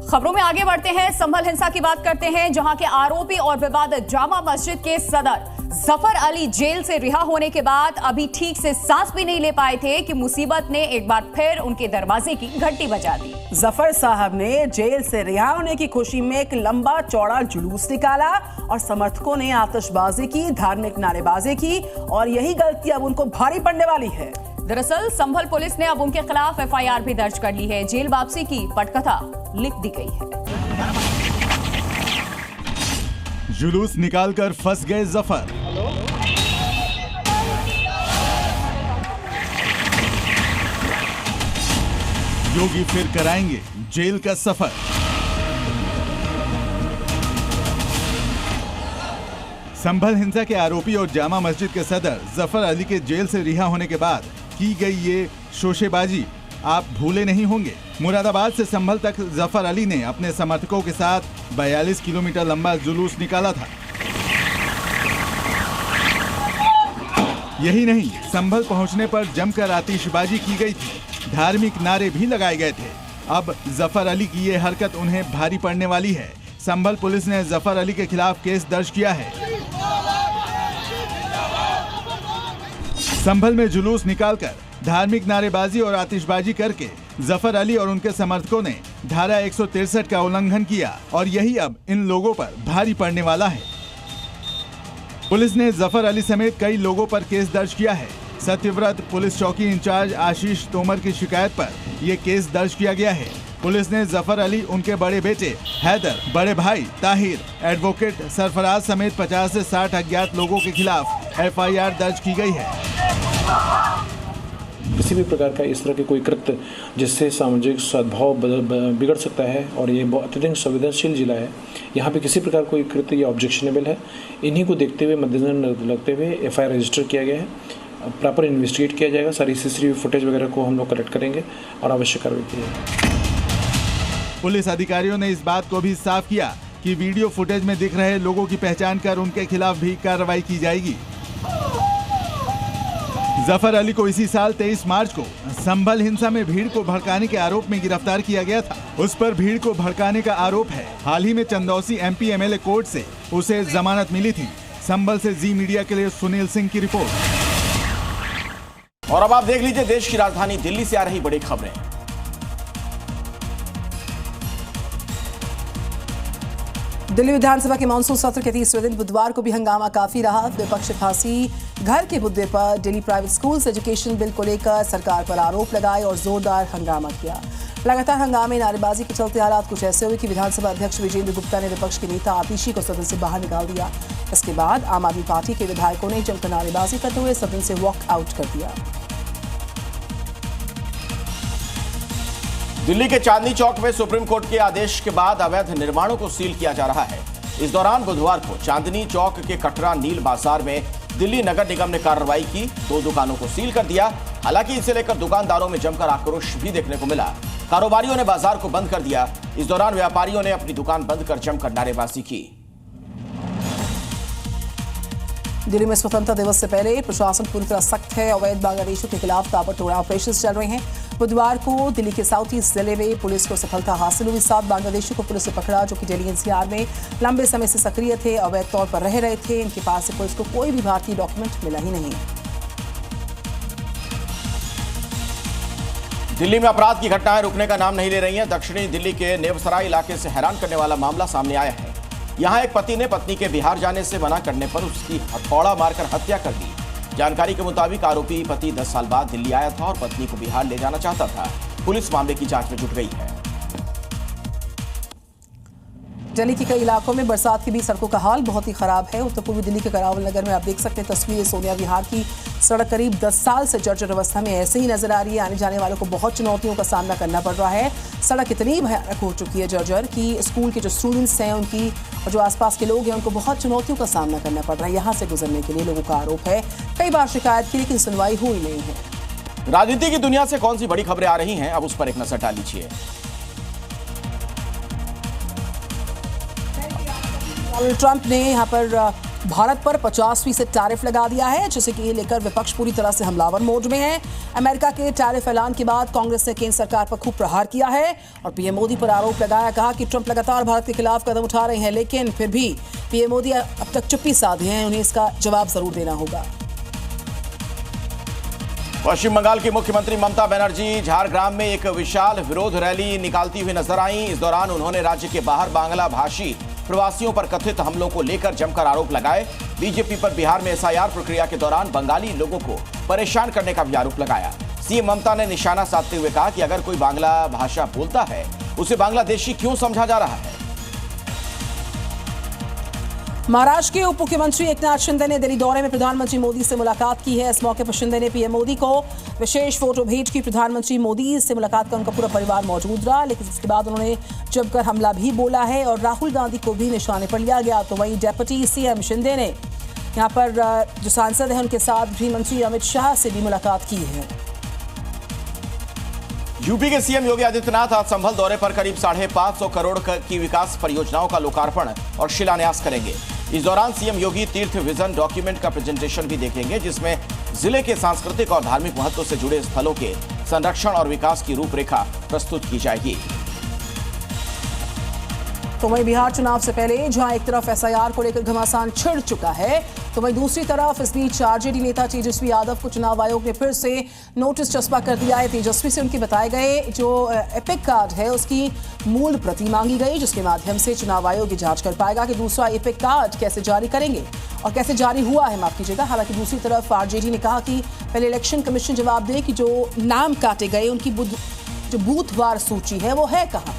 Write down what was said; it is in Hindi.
खबरों में आगे बढ़ते हैं। संभल हिंसा की बात करते हैं, जहां के आरोपी और विवादित जामा मस्जिद के सदर जफर अली जेल से रिहा होने के बाद अभी ठीक से सांस भी नहीं ले पाए थे कि मुसीबत ने एक बार फिर उनके दरवाजे की घंटी बजा दी। जफर साहब ने जेल से रिहा होने की खुशी में एक लंबा चौड़ा जुलूस निकाला और समर्थकों ने आतिशबाजी की, धार्मिक नारेबाजी की और यही गलती अब उनको भारी पड़ने वाली है। दरअसल संभल पुलिस ने अब उनके खिलाफ एफआईआर भी दर्ज कर ली है। जेल वापसी की पटकथा लिख दी गई है। जुलूस निकालकर फंस गए जफर। योगी फिर कराएंगे जेल का सफर। संभल हिंसा के आरोपी और जामा मस्जिद के सदर जफर अली के जेल से रिहा होने के बाद की गई ये शोशेबाजी आप भूले नहीं होंगे। मुरादाबाद से संभल तक जफर अली ने अपने समर्थकों के साथ 42 किलोमीटर लंबा जुलूस निकाला था। यही नहीं, संभल पहुंचने पर जमकर आतिशबाजी की गई थी, धार्मिक नारे भी लगाए गए थे। अब जफर अली की ये हरकत उन्हें भारी पड़ने वाली है। संभल पुलिस ने जफर अली के खिलाफ केस दर्ज किया है। संभल में जुलूस निकालकर धार्मिक नारेबाजी और आतिशबाजी करके जफर अली और उनके समर्थकों ने धारा 163 का उल्लंघन किया और यही अब इन लोगों पर भारी पड़ने वाला है। पुलिस ने जफर अली समेत कई लोगों पर केस दर्ज किया है। सत्यव्रत पुलिस चौकी इंचार्ज आशीष तोमर की शिकायत पर यह केस दर्ज किया गया है। पुलिस ने जफर अली, उनके बड़े बेटे हैदर, बड़े भाई ताहिर, एडवोकेट सरफराज समेत 50 से 60 अज्ञात लोगों के खिलाफ एफआईआर दर्ज की गई है। किसी भी प्रकार का इस तरह के कोई कृत्य जिससे सामाजिक सद्भाव बिगड़ सकता है और ये बहुत अत्यधिक संवेदनशील जिला है, यहाँ पे किसी प्रकार कोई कृत्य ये ऑब्जेक्शनेबल है। इन्हीं को देखते हुए, मद्देनजर रखते हुए एफआईआर रजिस्टर किया गया है। प्रॉपर इन्वेस्टिगेट किया जाएगा। सारी सीसीटीवी फुटेज वगैरह को हम लोग कलेक्ट करेंगे और आवश्यक कार्रवाई की जाएगी। पुलिस अधिकारियों ने इस बात को भी साफ किया कि वीडियो फुटेज में दिख रहे लोगों की पहचान कर उनके खिलाफ भी कार्रवाई की जाएगी। जफर अली को इसी साल 23 मार्च को संभल हिंसा में भीड़ को भड़काने के आरोप में गिरफ्तार किया गया था। उस पर भीड़ को भड़काने का आरोप है। हाल ही में चंदौसी एमपी एमएलए कोर्ट से उसे जमानत मिली थी। संभल से जी मीडिया के लिए सुनील सिंह की रिपोर्ट। और अब आप देख लीजिए देश की राजधानी दिल्ली से आ रही बड़ी खबरें। दिल्ली विधानसभा के मानसून सत्र के 30वें दिन बुधवार को भी हंगामा काफी रहा। विपक्ष फांसी घर के मुद्दे पर Delhi private schools education bill को लेकर सरकार पर आरोप लगाए और जोरदार हंगामा किया। लगातार हंगामे नारेबाजी के चलते हालात कुछ ऐसे हुए कि विधानसभा अध्यक्ष विजेंद्र गुप्ता ने विपक्ष के नेता आतिशी को सदन से बाहर निकाल दिया। इसके बाद आम आदमी पार्टी के विधायकों ने जमकर नारेबाजी करते हुए सदन से वॉक आउट कर दिया। दिल्ली के चांदनी चौक में सुप्रीम कोर्ट के आदेश के बाद अवैध निर्माणों को सील किया जा रहा है। इस दौरान बुधवार को चांदनी चौक के कटरा नील बाजार में दिल्ली नगर निगम ने कार्रवाई की, 2 दुकानों को सील कर दिया। हालांकि इसे लेकर दुकानदारों में जमकर आक्रोश भी देखने को मिला। कारोबारियों ने बाजार को बंद कर दिया। इस दौरान व्यापारियों ने अपनी दुकान बंद कर जमकर नारेबाजी की। दिल्ली में स्वतंत्रता दिवस से पहले प्रशासन पूरी तरह सख्त है। अवैध बांग्लादेशियों के खिलाफ ताबड़तोड़ ऑपरेशन चल रहे हैं। बुधवार को दिल्ली के साउथ ईस्ट जिले में पुलिस को सफलता हासिल हुई। 7 बांग्लादेशियों को पुलिस ने पकड़ा जो कि दिल्ली एनसीआर में लंबे समय से सक्रिय थे, अवैध तौर पर रह रहे थे। इनके पास से पुलिस को कोई भी भारतीय डॉक्यूमेंट मिला ही नहीं। दिल्ली में अपराध की घटनाएं रुकने का नाम नहीं ले रही हैं। दक्षिणी दिल्ली के नेवसराय इलाके से हैरान करने वाला मामला सामने आया है। यहां एक पति ने पत्नी के बिहार जाने से मना करने पर उसकी हथौड़ा मारकर हत्या कर दी। जानकारी के मुताबिक आरोपी पति 10 साल बाद दिल्ली आया था और पत्नी को बिहार ले जाना चाहता था। पुलिस मामले की जांच में जुट गई है। दिल्ली के कई इलाकों में बरसात के बीच सड़कों का हाल बहुत ही खराब है। उत्तर पूर्वी दिल्ली के करावल नगर में आप देख सकते हैं तस्वीरें। सोनिया विहार की सड़क करीब 10 साल से जर्जर अवस्था में ऐसे ही नजर आ रही है। आने जाने वालों को बहुत चुनौतियों का सामना करना पड़ रहा है। सड़क इतनी भयानक हो चुकी है जर्जर कि स्कूल के जो स्टूडेंट्स हैं उनकी और जो आसपास के लोग हैं उनको बहुत चुनौतियों का सामना करना पड़ रहा है यहाँ से गुजरने के लिए। लोगों का आरोप है कई बार शिकायत की लेकिन सुनवाई हुई नहीं है। राजनीति की दुनिया से कौन सी बड़ी खबरें आ रही हैं, अब उस पर एक नजर डाल लीजिए। डोनाल्ड ट्रंप ने यहाँ पर भारत पर 50% टैरिफ लगा दिया है, जिसे कि ये लेकर विपक्ष पूरी तरह से हमलावर मोड में है। अमेरिका के टैरिफ ऐलान के बाद कांग्रेस ने केंद्र सरकार पर खूब प्रहार किया है और पीएम मोदी पर आरोप लगाया। कहा कि ट्रंप लगातार भारत के खिलाफ कदम उठा रहे हैं, लेकिन फिर भी पीएम मोदी अब तक चुप्पी साधी है, उन्हें इसका जवाब जरूर देना होगा। पश्चिम बंगाल की मुख्यमंत्री ममता बनर्जी झारग्राम में एक विशाल विरोध रैली निकालती हुई नजर आई। इस दौरान उन्होंने राज्य के बाहर बांग्ला भाषी प्रवासियों पर कथित हमलों को लेकर जमकर आरोप लगाए। बीजेपी पर बिहार में एसआईआर प्रक्रिया के दौरान बंगाली लोगों को परेशान करने का भी आरोप लगाया। सीएम ममता ने निशाना साधते हुए कहा कि अगर कोई बांग्ला भाषा बोलता है उसे बांग्लादेशी क्यों समझा जा रहा है। महाराष्ट्र के उप मुख्यमंत्री एकनाथ शिंदे ने दिल्ली दौरे में प्रधानमंत्री मोदी से मुलाकात की है। इस मौके पर शिंदे ने पीएम मोदी को विशेष फोटो भेंट की। प्रधानमंत्री मोदी से मुलाकात का उनका पूरा परिवार मौजूद रहा, लेकिन उसके बाद उन्होंने जमकर हमला भी बोला है और राहुल गांधी को भी निशाने पर लिया गया। तो वहीं डेप्यूटी सीएम शिंदे ने यहाँ पर जो सांसद हैं उनके साथ गृह मंत्री अमित शाह से भी मुलाकात की है। यूपी के सीएम योगी आदित्यनाथ आज संभल दौरे पर करीब 550 करोड़ की विकास परियोजनाओं का लोकार्पण और शिलान्यास करेंगे। इस दौरान सीएम योगी तीर्थ विजन डॉक्यूमेंट का प्रेजेंटेशन भी देखेंगे, जिसमें जिले के सांस्कृतिक और धार्मिक महत्व से जुड़े स्थलों के संरक्षण और विकास की रूपरेखा प्रस्तुत की जाएगी। तो वहीं बिहार चुनाव से पहले जहां एक तरफ एसआईआर को लेकर घमासान छिड़ चुका है, तो वहीं दूसरी तरफ इस बीच आरजेडी नेता तेजस्वी यादव को चुनाव आयोग ने फिर से नोटिस चस्पा कर दिया है। तेजस्वी से उनके बताए गए जो एपिक कार्ड है उसकी मूल प्रति मांगी गई, जिसके माध्यम से चुनाव आयोग ये जांच कर पाएगा कि दूसरा एपिक कार्ड कैसे जारी करेंगे और कैसे जारी हुआ है, माफ कीजिएगा। हालांकि दूसरी तरफ आरजेडी ने कहा कि पहले इलेक्शन कमीशन जवाब दे कि जो नाम काटे गए उनकी जो बूथवार सूची है वो है कहाँ।